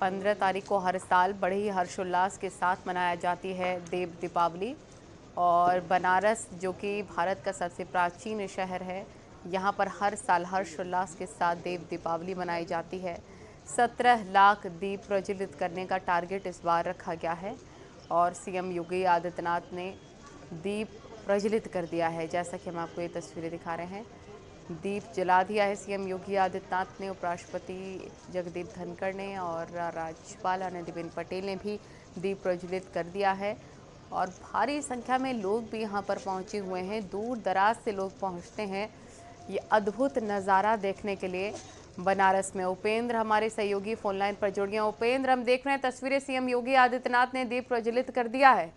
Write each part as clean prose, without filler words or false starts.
15 तारीख को हर साल बड़े ही हर्षोल्लास के साथ मनाया जाती है देव दीपावली। और बनारस जो कि भारत का सबसे प्राचीन शहर है, यहाँ पर हर साल हर्षोल्लास के साथ देव दीपावली मनाई जाती है। 17 लाख दीप प्रज्वलित करने का टारगेट इस बार रखा गया है और सीएम योगी आदित्यनाथ ने दीप प्रज्वलित कर दिया है। जैसा कि हम आपको ये तस्वीरें दिखा रहे हैं, दीप जला दिया है सीएम योगी आदित्यनाथ ने, उपराष्ट्रपति जगदीप धनखड़ ने और राज्यपाल आनंदीबेन पटेल ने भी दीप प्रज्वलित कर दिया है। और भारी संख्या में लोग भी यहाँ पर पहुँचे हुए हैं, दूर दराज से लोग पहुँचते हैं ये अद्भुत नज़ारा देखने के लिए। बनारस में उपेंद्र हमारे सहयोगी फोन लाइन पर जुड़ गए। उपेंद्र, हम देख रहे हैं तस्वीरें, सीएम योगी आदित्यनाथ ने दीप प्रज्वलित कर दिया है।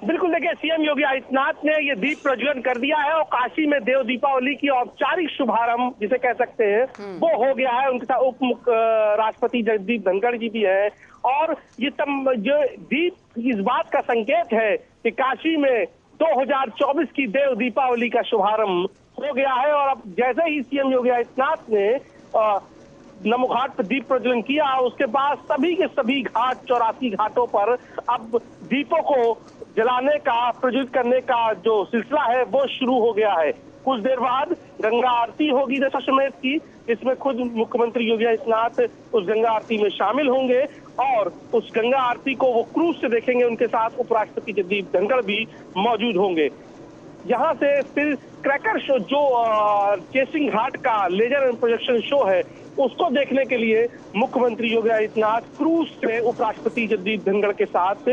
बिल्कुल, देखिए सीएम योगी आदित्यनाथ ने ये दीप प्रज्वलन कर दिया है और काशी में देव दीपावली की औपचारिक शुभारंभ जिसे कह सकते हैं वो हो गया है। उनके साथ उप राष्ट्रपति जगदीप धनखड़ जी भी है और ये जो दीप इस बात का संकेत है कि काशी में 2024 की देव दीपावली का शुभारंभ हो गया है। और अब जैसे ही सीएम योगी आदित्यनाथ ने नमो घाट पर दीप प्रज्वलन किया, उसके बाद सभी के सभी घाट 84 घाटों पर अब दीपों को जलाने का, प्रज्वलित करने का जो सिलसिला है वो शुरू हो गया है। कुछ देर बाद गंगा आरती होगी दशाश्वमेध की, इसमें खुद मुख्यमंत्री योगी आदित्यनाथ उस गंगा आरती में शामिल होंगे और उस गंगा आरती को वो क्रूज से देखेंगे। उनके साथ उपराष्ट्रपति जगदीप धनखड़ भी मौजूद होंगे। यहाँ से फिर क्रैकर शो जो केसिंग घाट का लेजर एंड प्रोजेक्शन शो है उसको देखने के लिए मुख्यमंत्री योगी आदित्यनाथ क्रूज से उपराष्ट्रपति जगदीप धनखड़ के साथ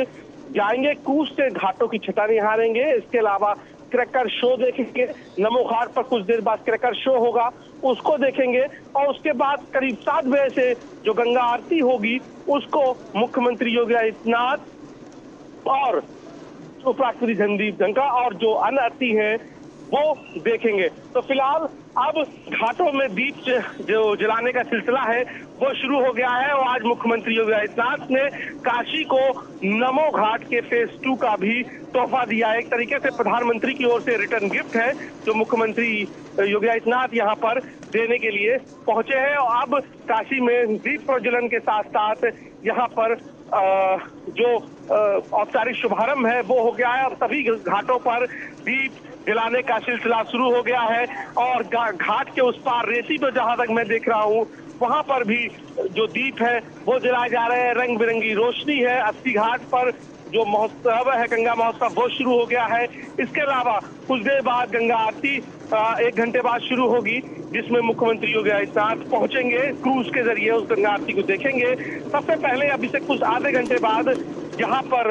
जाएंगे। क्रूज से घाटों की छटा निहारेंगे। इसके अलावा क्रैकर शो देखेंगे। नमो घाट पर कुछ देर बाद क्रैकर शो होगा, उसको देखेंगे और उसके बाद करीब 7 बजे से जो गंगा आरती होगी उसको मुख्यमंत्री योगी आदित्यनाथ और उपराष्ट्रपति जगदीप धनखड़ और जो अन्य आरती है वो देखेंगे। तो फिलहाल अब घाटों में दीप जो जलाने का सिलसिला है वो शुरू हो गया है और आज मुख्यमंत्री योगी आदित्यनाथ ने काशी को नमो घाट के फेज 2 का भी तोहफा दिया है। एक तरीके से प्रधानमंत्री की ओर से रिटर्न गिफ्ट है जो मुख्यमंत्री योगी आदित्यनाथ यहाँ पर देने के लिए पहुंचे हैं। और अब काशी में दीप प्रज्वलन के साथ साथ यहाँ पर जो औपचारिक शुभारंभ है वो हो गया है और सभी घाटों पर दीप जलाने का सिलसिला शुरू हो गया है। और घाट के उस पार रेती पर जहां तक मैं देख रहा हूं वहां पर भी जो दीप है वो जलाए जा रहे हैं। रंग बिरंगी रोशनी है। 80 घाट पर जो महोत्सव है, गंगा महोत्सव, वो शुरू हो गया है। इसके अलावा कुछ देर बाद गंगा आरती 1 घंटे बाद शुरू होगी जिसमें मुख्यमंत्री योगी आदित्यनाथ पहुंचेंगे, क्रूज के जरिए उस गंगा आरती को देखेंगे। सबसे पहले अभी से कुछ आधे घंटे बाद यहाँ पर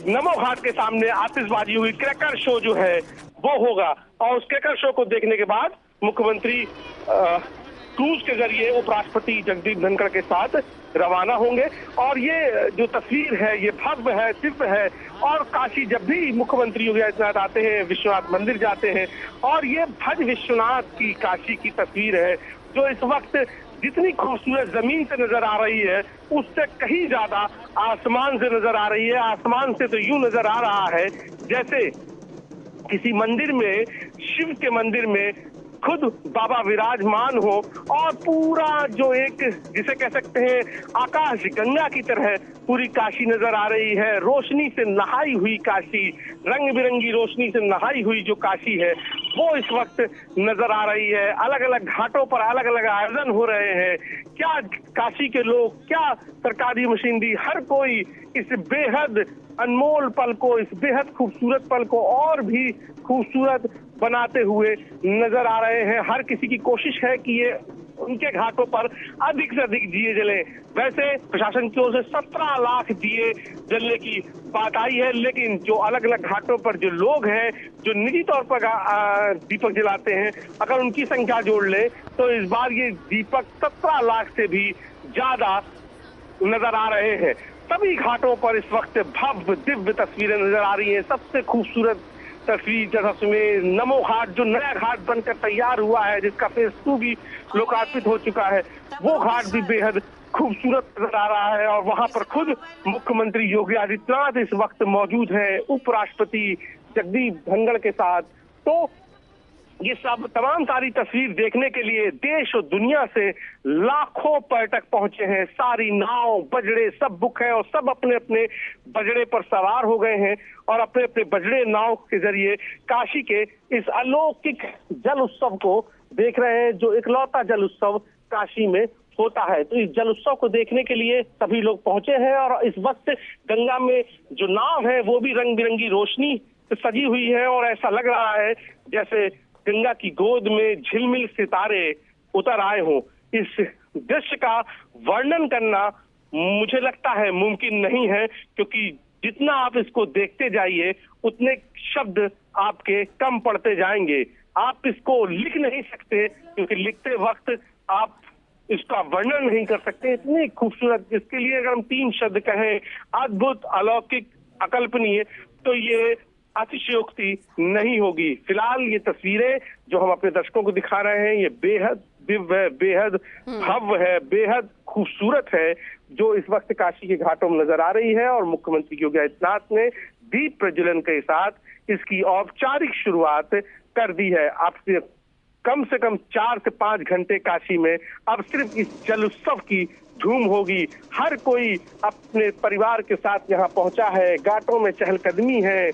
नमो घाट के सामने आतिशबाजी हुई, क्रैकर शो जो है वो होगा और उस क्रैकर शो को देखने के बाद मुख्यमंत्री क्रूज के जरिए उपराष्ट्रपति जगदीप धनखड़ के साथ रवाना होंगे। और ये जो तस्वीर है ये भव्य है, दिव्य है। और काशी जब भी मुख्यमंत्री योगी आदित्यनाथ आते हैं, विश्वनाथ मंदिर जाते हैं और ये भज विश्वनाथ की काशी की तस्वीर है जो इस वक्त जितनी खूबसूरत जमीन से नजर आ रही है उससे कहीं ज्यादा आसमान से नजर आ रही है। आसमान से तो यूं नजर आ रहा है जैसे किसी मंदिर में, शिव के मंदिर में खुद बाबा विराजमान हो और पूरा जो एक जिसे कह सकते हैं आकाश गंगा की तरह पूरी काशी नजर आ रही है। रोशनी से नहाई हुई काशी, रंग बिरंगी रोशनी से नहाई हुई जो काशी है वो इस वक्त नजर आ रही है। अलग अलग घाटों पर अलग अलग आयोजन हो रहे हैं। क्या काशी के लोग, क्या सरकारी मशीनरी, हर कोई इस बेहद अनमोल पल को, इस बेहद खूबसूरत पल को और भी खूबसूरत बनाते हुए नजर आ रहे हैं। हर किसी की कोशिश है कि ये उनके घाटों पर अधिक से अधिक दिए जले। वैसे प्रशासन की ओर से 17 लाख दिए जलने की बात आई है, लेकिन जो अलग अलग घाटों पर जो लोग हैं जो निजी तौर पर दीपक जलाते हैं, अगर उनकी संख्या जोड़ ले तो इस बार ये दीपक 17 लाख से भी ज्यादा नजर आ रहे हैं। सभी घाटों पर इस वक्त भव्य दिव्य तस्वीरें नजर आ रही हैं। सबसे खूबसूरत तस्वीर जैसा नमो घाट जो नया घाट बनकर तैयार हुआ है, जिसका फेज 2 भी लोकार्पित हो चुका है, वो घाट भी बेहद खूबसूरत नजर आ रहा है। और वहां पर खुद मुख्यमंत्री योगी आदित्यनाथ इस वक्त मौजूद है, उपराष्ट्रपति जगदीप धनखड़ के साथ। तो ये सब तमाम सारी तस्वीर देखने के लिए देश और दुनिया से लाखों पर्यटक पहुंचे हैं। सारी नाव बजड़े सब बुक है और सब अपने अपने बजड़े पर सवार हो गए हैं और अपने अपने बजड़े नाव के जरिए काशी के इस अलौकिक जल उत्सव को देख रहे हैं, जो इकलौता जल उत्सव काशी में होता है। तो इस जल उत्सव को देखने के लिए सभी लोग पहुंचे हैं और इस वक्त गंगा में जो नाव है वो भी रंग बिरंगी रोशनी सजी हुई है और ऐसा लग रहा है जैसे गंगा की गोद में झिलमिल सितारे उतर आए हों। इस दृश्य का वर्णन करना मुझे लगता है मुमकिन नहीं है, क्योंकि जितना आप इसको देखते जाइए उतने शब्द आपके कम पड़ते जाएंगे। आप इसको लिख नहीं सकते, क्योंकि लिखते वक्त आप इसका वर्णन नहीं कर सकते। इतनी खूबसूरत, इसके लिए अगर हम 3 शब्द कहें, अद्भुत, अलौकिक, अकल्पनीय, तो ये अतिशयोक्ति नहीं होगी। फिलहाल ये तस्वीरें जो हम अपने दर्शकों को दिखा रहे हैं ये बेहद दिव्य है, बेहद भव्य है, बेहद खूबसूरत है, जो इस वक्त काशी के घाटों में नजर आ रही है। और मुख्यमंत्री योगी आदित्यनाथ ने दीप प्रज्वलन के साथ इसकी औपचारिक शुरुआत कर दी है। अब कम से कम 4 से 5 घंटे काशी में अब सिर्फ इस जल उत्सव की धूम होगी। हर कोई अपने परिवार के साथ यहाँ पहुंचा है, घाटों में चहलकदमी है।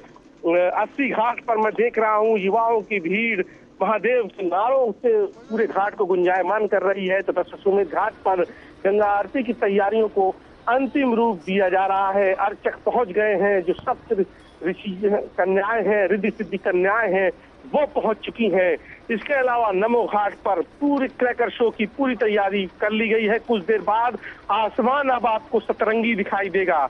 80 घाट पर मैं देख रहा हूँ युवाओं की भीड़ महादेव के नारों से पूरे घाट को गुंजायमान कर रही है। तो दशाश्वमेध घाट पर गंगा आरती की तैयारियों को अंतिम रूप दिया जा रहा है। अर्चक पहुंच गए हैं, जो सप्त ऋषि कन्याएं हैं, रिद्धि सिद्धि कन्याएं हैं, वो पहुंच चुकी हैं। इसके अलावा नमो घाट पर पूरी क्रैकर शो की पूरी तैयारी कर ली गई है। कुछ देर बाद आसमान अब आपको सतरंगी दिखाई देगा।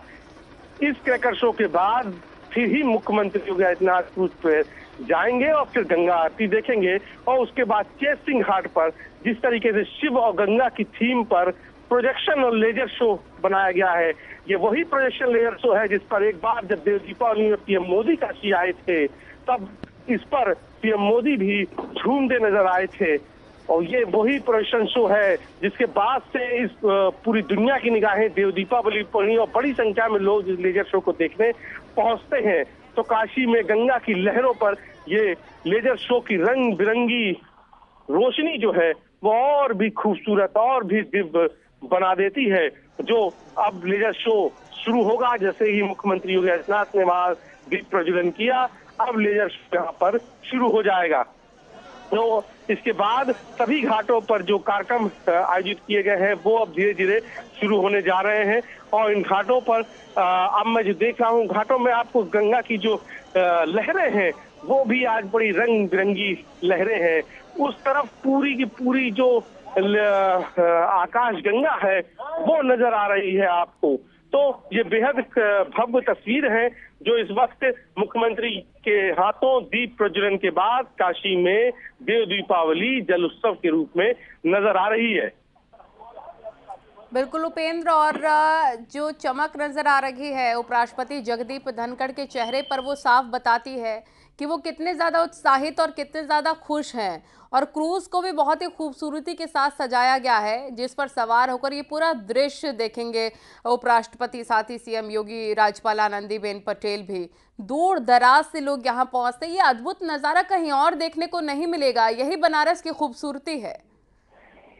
इस क्रैकर शो के बाद फिर ही मुख्यमंत्री योगी आदित्यनाथ क्रूज पे जाएंगे और फिर गंगा आरती देखेंगे। और उसके बाद चेत घाट पर जिस तरीके से शिव और गंगा की थीम पर प्रोजेक्शन और लेजर शो बनाया गया है, ये वही प्रोजेक्शन लेजर शो है जिस पर एक बार जब देव दीपावली में पीएम मोदी काशी आए थे, तब इस पर पीएम मोदी भी झूमते नजर आए थे। और ये वही प्रोजेक्शन शो है जिसके बाद से इस पूरी दुनिया की निगाहें देव दीपावली पर और बड़ी संख्या में लोग इस लेजर शो को देखने पहुंचते हैं। तो काशी में गंगा की लहरों पर ये लेजर शो की रंग बिरंगी रोशनी जो है वो और भी खूबसूरत और भी दिव्य बना देती है। जो अब लेजर शो शुरू होगा, जैसे ही मुख्यमंत्री योगी आदित्यनाथ ने वहां दीप प्रज्वलन किया, अब लेजर शो यहाँ पर शुरू हो जाएगा। तो इसके बाद सभी घाटों पर जो कार्यक्रम आयोजित किए गए हैं वो अब धीरे धीरे शुरू होने जा रहे हैं। और इन घाटों पर अब मैं जो देख रहा हूँ, घाटों में आपको गंगा की जो लहरें हैं वो भी आज बड़ी रंग बिरंगी लहरें हैं। उस तरफ पूरी की पूरी जो आकाश गंगा है वो नजर आ रही है आपको। तो ये बेहद भव्य तस्वीर है जो इस वक्त मुख्यमंत्री के हाथों दीप प्रज्वलन के बाद काशी में देव दीपावली जल उत्सव के रूप में नजर आ रही है। बिल्कुल उपेंद्र, और जो चमक नजर आ रही है उपराष्ट्रपति जगदीप धनखड़ के चेहरे पर, वो साफ बताती है कि वो कितने ज़्यादा उत्साहित और कितने ज़्यादा खुश हैं। और क्रूज को भी बहुत ही खूबसूरती के साथ सजाया गया है, जिस पर सवार होकर ये पूरा दृश्य देखेंगे उपराष्ट्रपति, साथ ही सीएम योगी, राज्यपाल आनंदीबेन पटेल भी। दूर दराज से लोग यहाँ पहुँचते। ये अद्भुत नज़ारा कहीं और देखने को नहीं मिलेगा, यही बनारस की खूबसूरती है।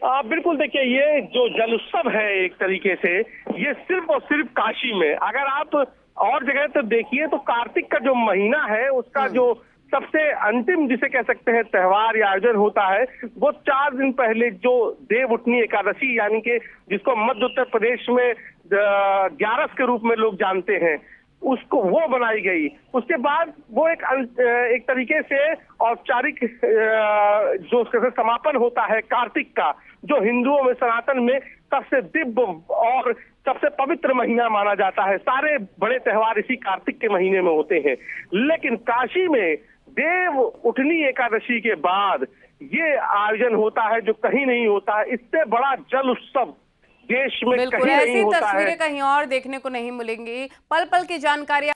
बिल्कुल, देखिए ये जो जल उत्सव है एक तरीके से ये सिर्फ और सिर्फ काशी में, अगर आप और जगह तो देखिए तो कार्तिक का जो महीना है उसका जो सबसे अंतिम जिसे कह सकते हैं त्योहार या आयोजन होता है, वो 4 दिन पहले जो देव उठनी एकादशी, यानी कि जिसको मध्य उत्तर प्रदेश में ग्यारस के रूप में लोग जानते हैं, उसको वो बनाई गई। उसके बाद वो एक तरीके से औपचारिक जो उसका समापन होता है कार्तिक का, जो हिंदुओं में सनातन में सबसे दिव्य और सबसे पवित्र महीना माना जाता है। सारे बड़े त्योहार इसी कार्तिक के महीने में होते हैं। लेकिन काशी में देव उठनी एकादशी के बाद ये आयोजन होता है जो कहीं नहीं होता है। इससे बड़ा जल उत्सव देश में कहीं नहीं होता है। ऐसी तस्वीरें कहीं और देखने को नहीं मिलेंगी। पल पल की जानकारी